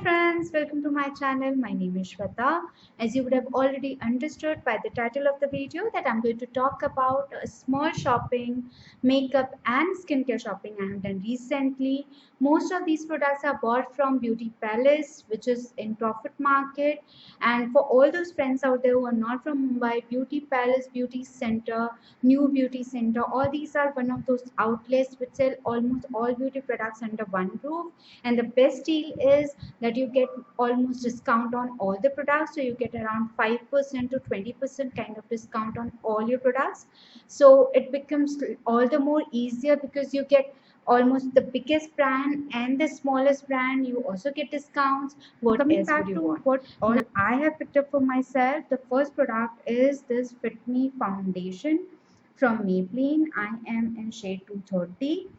friends, welcome to my channel. My name is Shweta. As you would have already understood by the title of the video that I'm going to talk about a small shopping, makeup and skincare shopping I have done recently. Most of these products are bought from Beauty Palace, which is in Profit Market. And for all those friends out there who are not from Mumbai, Beauty Palace, Beauty Center, New Beauty Center, all these are one of those outlets which sell almost all beauty products under one roof. And the best deal is that you get almost discount on all the products, so you get around 5% to 20% kind of discount on all your products. So it becomes all the more easier because you get almost the biggest brand and the smallest brand, you also get discounts. What coming else back to want? What all I have picked up for myself, the first product is this Fit Me foundation from Maybelline. I am in shade 230.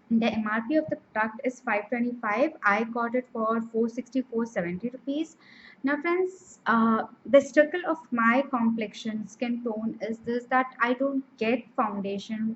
The MRP of the product is 525. I got it for 460, 470 rupees. Now, friends, the struggle of my complexion, skin tone is this, that I don't get foundation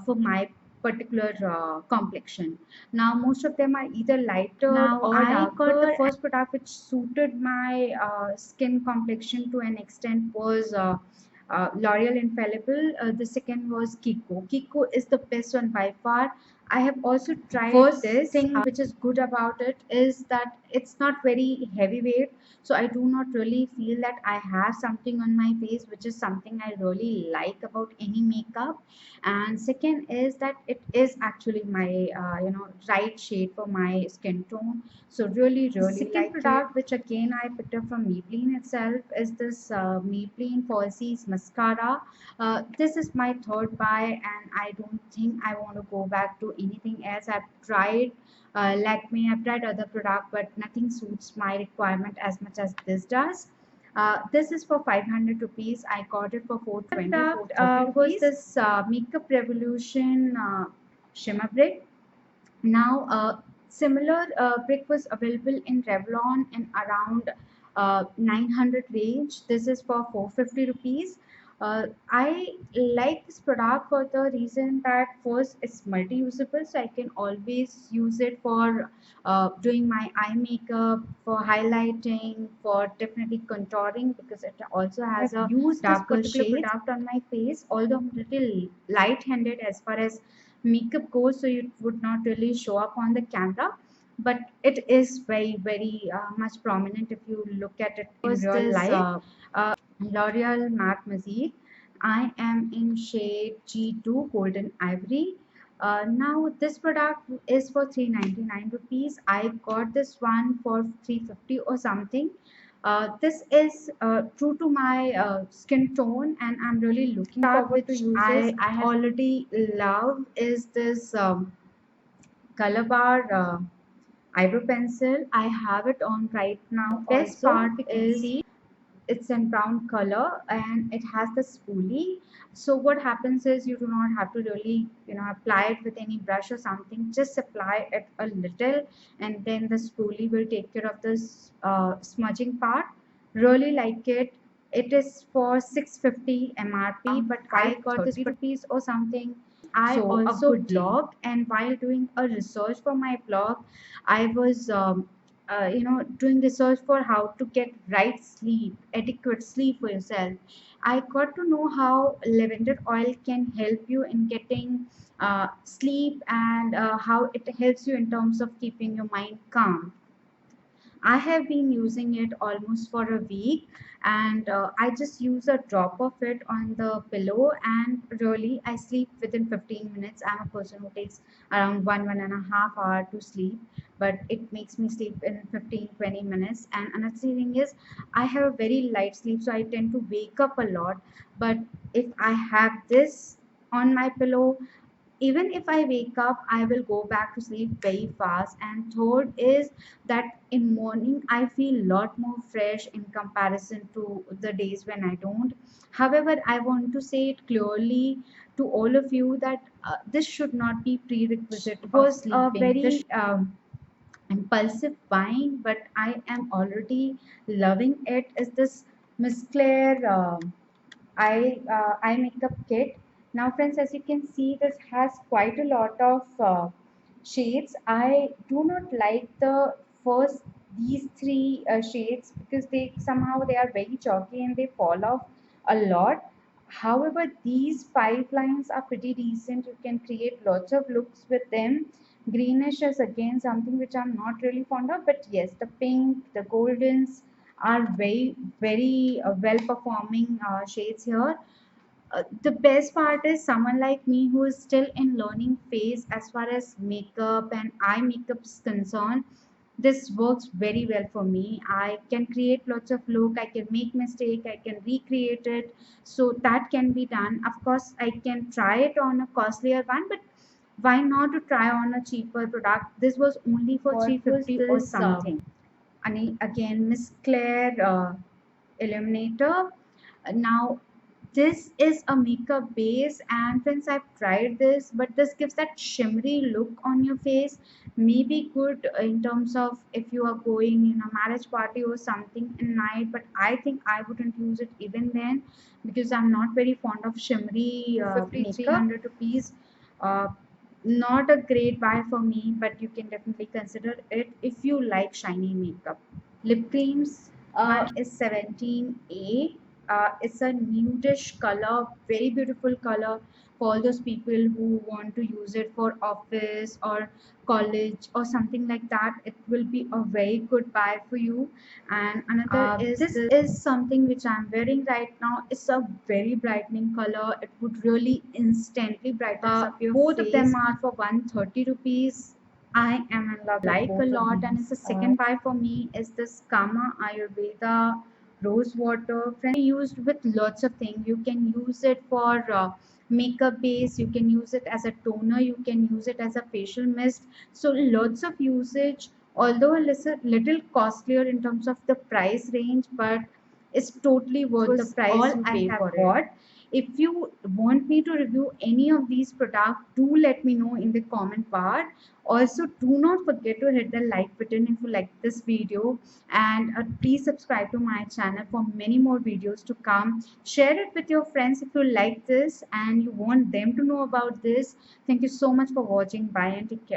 for my particular complexion. Now, most of them are either lighter or I darker. Got the first product which suited my skin complexion to an extent was L'Oreal Infallible. The second was Kiko. Kiko is the best one by far. I have also tried first this thing which is good about it is that it's not very heavyweight, so I do not really feel that I have something on my face, which is something I really like about any makeup. And second is that it is actually my right shade for my skin tone, so really second like product it. Which again I picked up from Maybelline itself is this Maybelline Falsies mascara. This is my third buy, and I don't think I want to go back to anything else. I've tried Lakme, I've tried other product, but nothing suits my requirement as much as this does. This is for 500 rupees. I got it for 420, 430 was this Makeup Revolution shimmer brick. Now, similar brick was available in Revlon in around 900 range. This is for 450 rupees. I like this product for the reason that first it's multi-usable, so I can always use it for doing my eye makeup, for highlighting, for definitely contouring, because it also has a darker shade product on my face. Although I'm little light-handed as far as makeup goes, so it would not really show up on the camera, but it is very much prominent if you look at it in real life. L'Oreal Matte Mazir. I am in shade G2 Golden Ivory. Now this product is for 399 rupees. I got this one for 350 or something. This is true to my skin tone, and I'm really looking forward to use this. I already love is this Color Bar eyebrow pencil. I have it on right now. Best part is it's in brown color and it has the spoolie. So what happens is you do not have to really apply it with any brush or something. Just apply it a little, and then the spoolie will take care of this smudging part. Really like it. It is for 650 MRP, but I got this rupees or something. I also blog, and while doing a research for my blog, I was doing research for how to get right sleep, adequate sleep for yourself. I got to know how lavender oil can help you in getting sleep, and how it helps you in terms of keeping your mind calm. I have been using it almost for a week, and I just use a drop of it on the pillow, and really I sleep within 15 minutes. I'm a person who takes around 1.5 hour to sleep, but it makes me sleep in 15-20 minutes. And another thing is I have a very light sleep, so I tend to wake up a lot. But if I have this on my pillow, even if I wake up, I will go back to sleep very fast. And third is that in morning I feel a lot more fresh in comparison to the days when I don't. However, I want to say it clearly to all of you that this should not be prerequisite for sleeping. Very impulsive buying, but I am already loving it. Is this Miss Claire eye makeup kit. Now, friends, as you can see, this has quite a lot of shades. I do not like the first these three shades because they are very chalky and they fall off a lot. However, these 5 lines are pretty decent. You can create lots of looks with them. Greenish is again something which I'm not really fond of, but yes, the pink, the goldens are very well performing shades here. The best part is someone like me who is still in learning phase as far as makeup and eye makeup is concerned. This works very well for me. I can create lots of look, I can make mistake, I can recreate it. So that can be done. Of course, I can try it on a costlier one, but why not to try on a cheaper product? This was only for What was 350 or this? something. And again, Miss Claire Illuminator. Now, this is a makeup base, and friends, I've tried this, but this gives that shimmery look on your face. Maybe good in terms of if you are going in a marriage party or something in night, but I think I wouldn't use it even then because I'm not very fond of shimmery 250, makeup. 300 Rupees. Uh, Not a great buy for me, but you can definitely consider it if you like shiny makeup. Lip creams. One is 17A. It's a nudish color, very beautiful color for all those people who want to use it for office or college or something like that. It will be a very good buy for you. And another is this this is something which I'm wearing right now. It's a very brightening color. It would really instantly brighten up your both face. of them Are for 130 rupees. I am in love with like like a both of lot, and these. it's the second buy for me is this Kama Ayurveda rose water. Friend, used with lots of things. You can use it for makeup base. You can use it as a toner. You can use it as a facial mist. So lots of usage. Although a little costlier in terms of the price range, but it's totally worth the Was price all you I pay have for it. got. If you want me to review any of these products, do let me know in the comment part. Also, do not forget to hit the like button if you like this video, and please subscribe to my channel for many more videos to come. Share it with your friends if you like this and you want them to know about this. Thank you so much for watching. Bye and take care.